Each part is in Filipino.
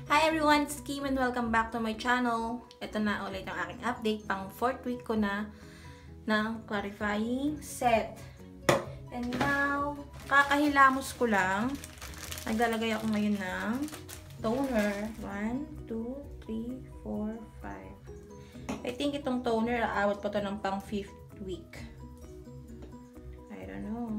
Hi everyone, it's Kim and welcome back to my channel. Ito na ulit ang aking update pang 4th week ko na ng clarifying set. And now, kakahilamos ko lang. Naglalagay ako ngayon ng toner. 1, 2, 3, 4, 5. I think itong toner, aabot pa to ng pang 5th week. I don't know.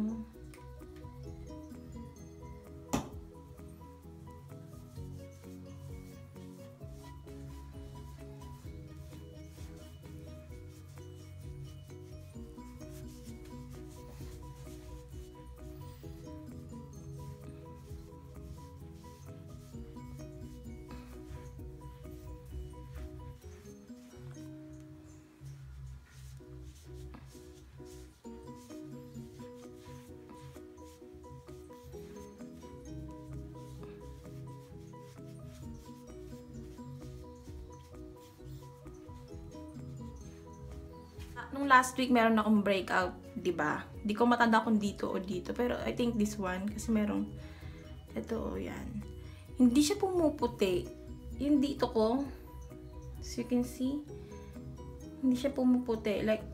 Nung last week, meron akong breakout, diba? Di ko matanda kung dito o dito. Pero I think this one, kasi merong, ito o yan. Hindi siya pumuputi. Yung dito ko, as you can see, hindi siya pumuputi. Like,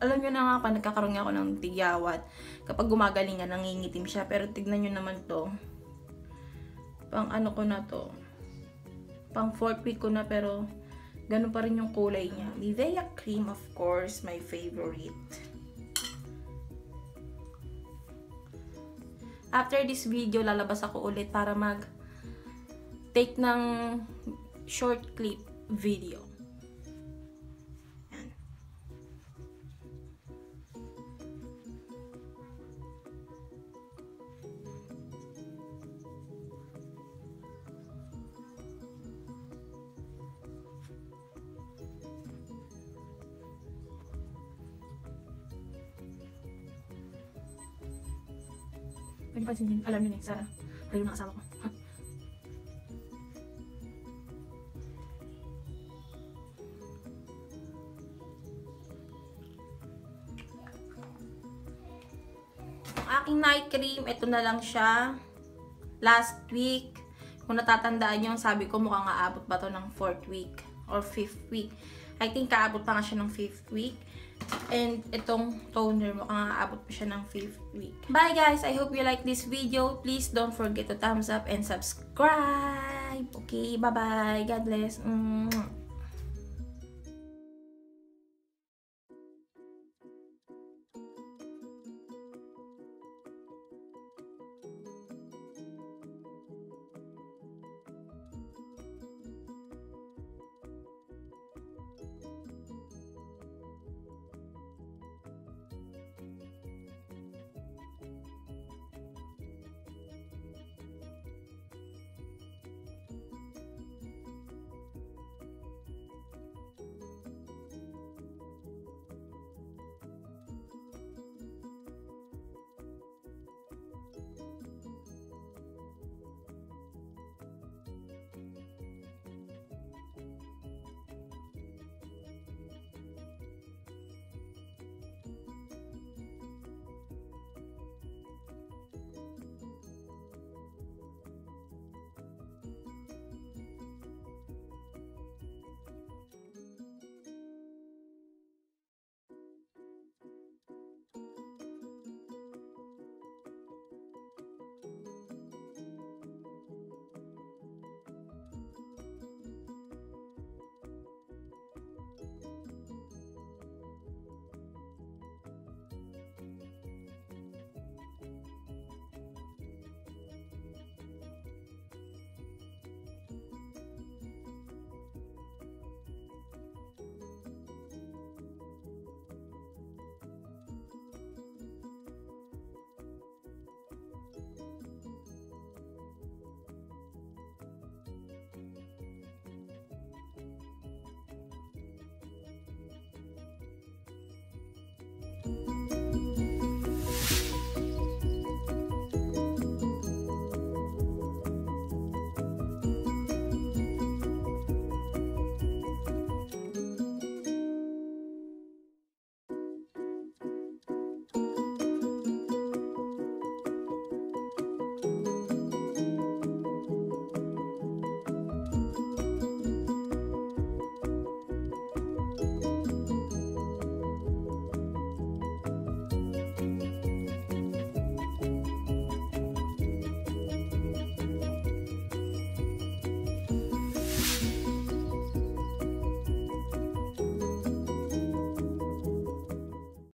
alam nyo na nga pa, nagkakaroon nga ako ng tigyawat. Kapag gumagaling nga, nangingitim siya. Pero tignan nyo naman to. Pang ano ko na to. Pang 4th week ko na, pero ganun pa rin yung kulay niya. Nivea cream, of course, my favorite. After this video, lalabas ako ulit para mag-take ng short clip video. Yan. Pwede pa din, alam nyo na sa rayo ng asawa ko. Ang aking night cream, ito na lang siya. Last week, kung natatandaan nyo, sabi ko mukhang aabot ba to ng 4th week or 5th week. I think kaabot pa nga siya ng 5th week. And itong toner mo, aabot pa siya ng 5th week. Bye guys! I hope you like this video. Please don't forget to thumbs up and subscribe. Okay, bye-bye. God bless.